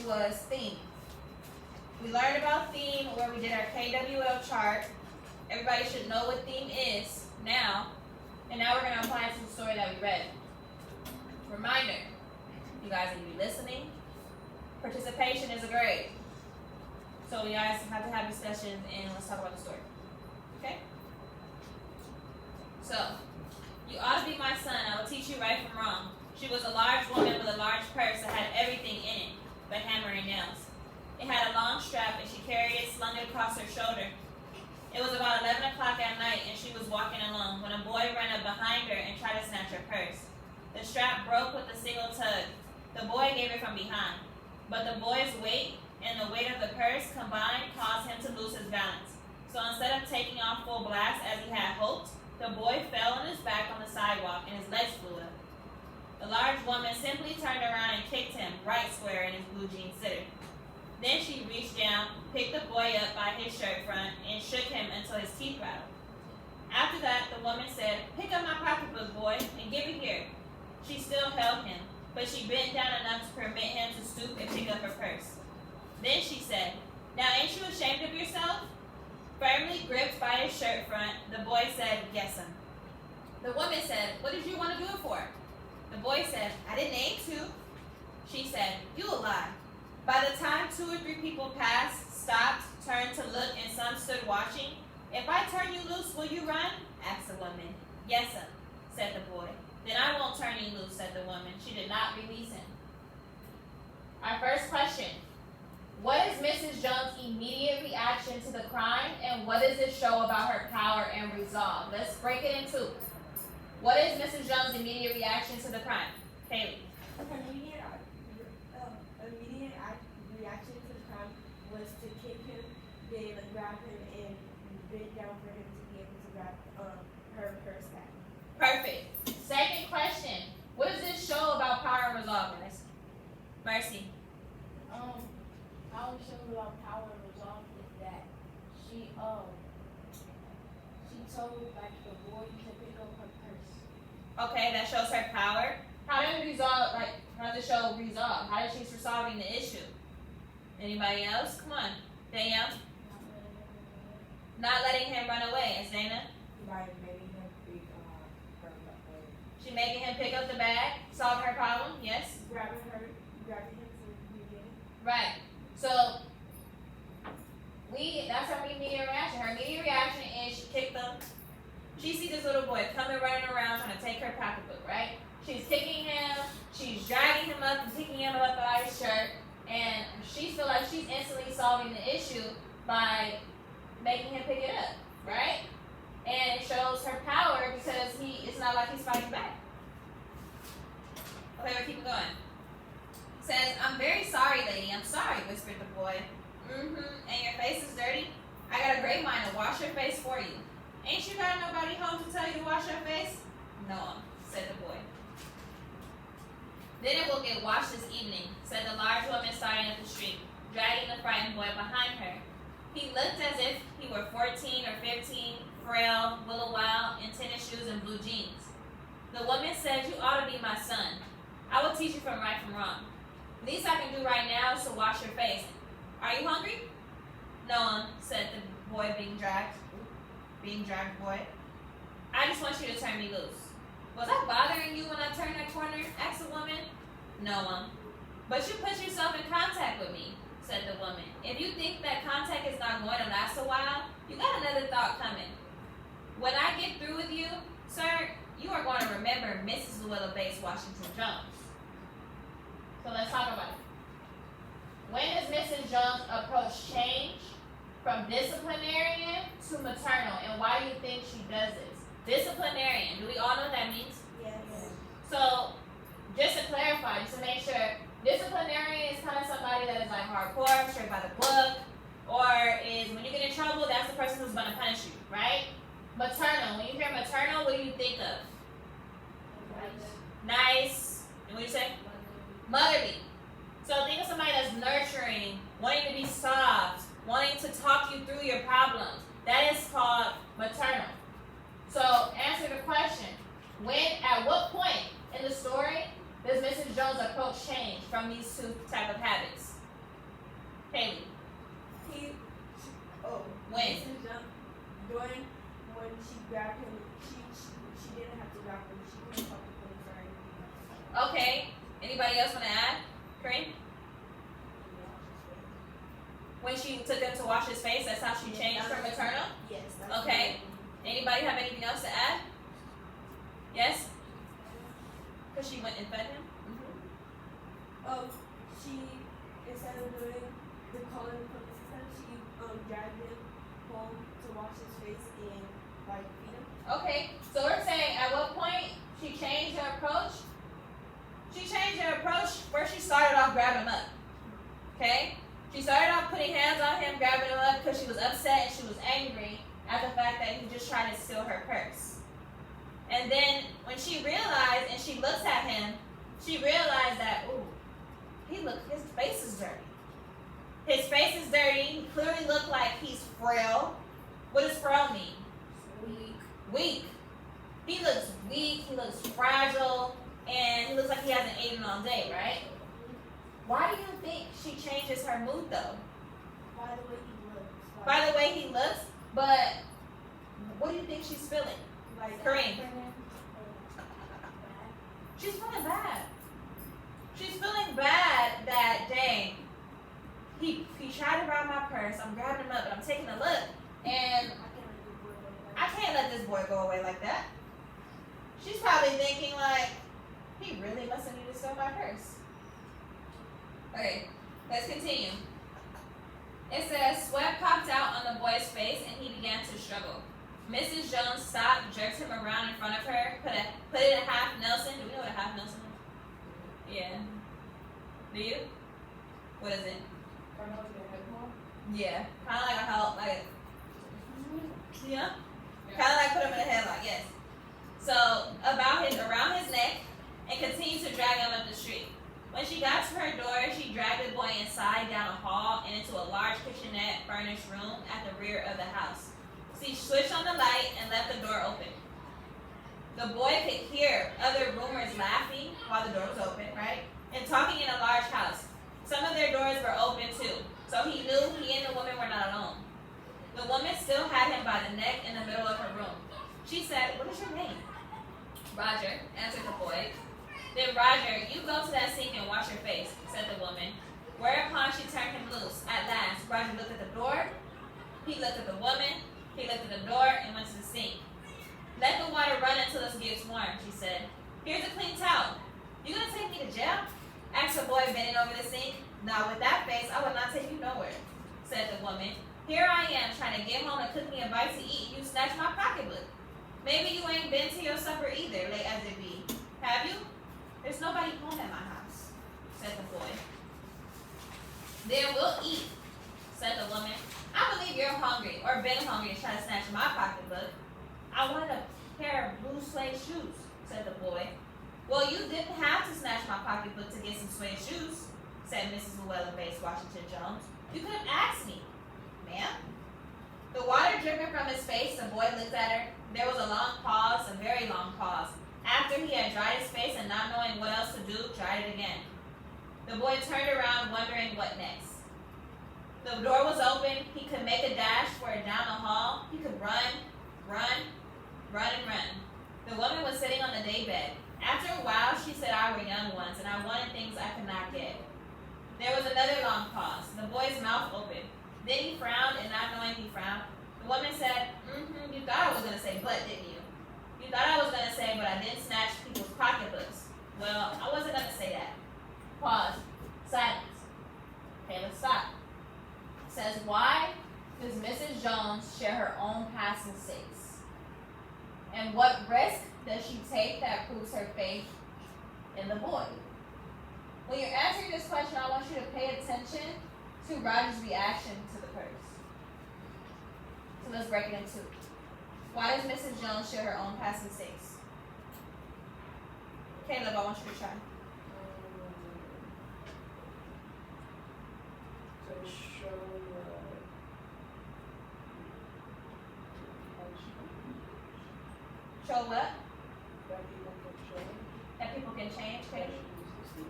was theme. We learned about theme where we did our KWL chart. Everybody should know what theme is now. And now we're going to apply it to the story that we read. Reminder, you guys need to be listening. Participation is a grade. So you guys have to have discussions and let's talk about the story. Okay? So, you ought to be my son. I will teach you right from wrong. She was a large woman with a large purse that had everything in it, but hammer and nails. It had a long strap and she carried it slung across her shoulder. It was about 11 o'clock at night and she was walking alone when a boy ran up behind her and tried to snatch her purse. The strap broke with a single tug. The boy gave it from behind, but the boy's weight and the weight of the purse combined caused him to lose his balance. So instead of taking off full blast as he had hoped, the boy fell on his back on the sidewalk and his legs flew up. The large woman simply turned around and kicked him right square in his blue jean sitter. Then she reached down, picked the boy up by his shirt front, and shook him until his teeth rattled. After that, the woman said, "Pick up my pocketbook, boy, and give it here." She still held him, but she bent down enough to permit him to stoop and pick up her purse. Then she said, "Now ain't you ashamed of yourself?" Firmly gripped by his shirt front, the boy said, "Yes'm." The woman said, "What did you want to do it for?" The boy said, "I didn't aim to." She said, "You a lie." By the time 2 or 3 people passed, stopped, turned to look, and some stood watching, "If I turn you loose, will you run?" asked the woman. "Yes'm," said the boy. "Then I won't turn you loose," said the woman. She did not release him. Our first question. What is Mrs. Jones' immediate reaction to the crime, and what does it show about her power and resolve? Let's break it in two. What is Mrs. Jones' immediate reaction to the crime? Kaylee. Her immediate reaction to the crime was to kick him, then grab him, and bend down for him to be able to grab her purse back. Perfect. Second question. What does this show about power and resolve, guys? Mercy. How it shows about power and resolve is that she told like the boy to pick up her purse. Okay, that shows her power. How does it resolve? How does it show resolve? How does she's resolving the issue? Anybody else? Come on, Danielle. Not letting him run away. And Zayna? By making him pick her up. She making him pick up the bag, solving her problem. Yes. Grabbing him from the beginning. Right. So that's her immediate reaction. Her immediate reaction is she kicked him. She sees this little boy coming running around trying to take her pocketbook, right? She's kicking him, she's dragging him up and picking him up by his shirt, and she feels like she's instantly solving the issue by making him pick it up, right? And it shows her power because it's not like he's fighting back. Okay, we're keeping going. Says, "I'm very sorry, lady. I'm sorry," whispered the boy. "Mm-hmm. And your face is dirty? I got a great mind to wash your face for you. Ain't you got nobody home to tell you to wash your face?" "No," said the boy. "Then it will get washed this evening," said the large woman starting up the street, dragging the frightened boy behind her. He looked as if he were 14 or 15, frail, willow wild, in tennis shoes and blue jeans. The woman said, "You ought to be my son. I will teach you from right from wrong. Least I can do right now is to wash your face. Are you hungry?" "No," said the boy being dragged boy. "I just want you to turn me loose." "Was I bothering you when I turned that corner?" asked the woman. "No, but you put yourself in contact with me," said the woman. "If you think that contact is not going to last a while, you got another thought coming. When I get through with you, sir, you are going to remember Mrs. Luella Bates Washington Jones." So let's talk about it. When does Mrs. Jones approach change from disciplinarian to maternal, and why do you think she does this? Disciplinarian, do we all know what that means? Yes. So, just to clarify, just to make sure, disciplinarian is kind of somebody that is like hardcore, straight by the book, or is when you get in trouble, that's the person who's going to punish you, right? Maternal, when you hear maternal, what do you think of? Nice. And what do you say? Motherly. So think of somebody that's nurturing, wanting to be soft, wanting to talk you through your problems. That is called maternal. So answer the question. At what point in the story does Mrs. Jones approach change from these two type of habits? When she took him to wash his face, that's how she changed from maternal? Yes. That's Okay. Anybody have anything else to add? Yes? Because she went and fed him? She, instead of doing the calling the police and stuff, she dragged him home to wash his face and like feed him. Okay, so we're saying at what point she changed her approach? She changed her approach where she started off grabbing him up. Okay? She started off putting hands on him, grabbing him up because she was upset and she was angry at the fact that he just tried to steal her purse. And then when she realized and she looks at him, she realized that, ooh, his face is dirty. His face is dirty. He clearly looked like he's frail. What does frail mean? Weak. He looks weak, he looks fragile, and he looks like he hasn't eaten all day, right? Why do you think she changes her mood though? By the way he looks. By the way he looks, but what do you think she's feeling? Like Kareem. She's feeling bad. She's feeling bad that, dang, he tried to rob my purse, I'm grabbing him up, but I'm taking a look, and I can't let this boy go away like that. She's probably thinking like, he really must have needed to steal my purse. Okay, let's continue. It says, sweat popped out on the boy's face and he began to struggle. Mrs. Jones stopped, jerked him around in front of her, put it a half Nelson. Do we know what a half Nelson is? Yeah. Do you? What is it? Yeah. Kind of like a help, like, yeah? Kind of like put him in a headlock, yes. So, around his neck, and continued to drag him up the street. When she got to her door, she dragged the boy inside, down a hall, and into a large kitchenette furnished room at the rear of the house. She switched on the light and left the door open. The boy could hear other roomers laughing while the door was open, right? And talking in a large house. Some of their doors were open too, so he knew he and the woman were not alone. The woman still had him by the neck in the middle of her room. She said, "What is your name?" "Roger," answered the boy. "Then Roger, you go to that sink and wash your face," said the woman. Whereupon she turned him loose. At last, Roger looked at the door, he looked at the woman, he looked at the door, and went to the sink. "Let the water run until it gets warm," she said. "Here's a clean towel. You gonna take me to jail?" asked the boy, bending over the sink. "Now with that face, I will not take you nowhere," said the woman. "Here I am trying to get home and cook me a bite to eat. You snatched my pocketbook. Maybe you ain't been to your supper either, late as it be. Have you?" "There's nobody home at my house," said the boy. "Then we'll eat," said the woman. "I believe you're hungry or been hungry and trying to snatch my pocketbook." "I wanted a pair of blue suede shoes," said the boy. "Well, you didn't have to snatch my pocketbook to get some suede shoes," said Mrs. Llewellyn-Bates Washington Jones. "You could have asked me, ma'am." The water dripping from his face, the boy looked at her. There was a long pause, a very long pause. After he had dried his face and not knowing what else to do, tried it again. The boy turned around, wondering what next. The door was open. He could make a dash for it down the hall. He could run. The woman was sitting on the daybed. After a while, she said, "I were young ones, and I wanted things I could not get." There was another long pause. The boy's mouth opened. Then he frowned, and not knowing he frowned, the woman said, "You thought I was going to say but, didn't you? You thought I was going to say, but I didn't snatch people's pocketbooks. Well, I wasn't going to say that." Pause. Silence. Okay, let's stop. It says, why does Mrs. Jones share her own past mistakes? And what risk does she take that proves her faith in the boy? When you're answering this question, I want you to pay attention to Roger's reaction to the purse. So let's break it in two. Why does Mrs. Jones share her own past mistakes? Caleb, I want you to try. To show Show what? that people can show. That people can change, Caleb? She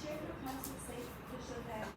shared her past mistakes to show that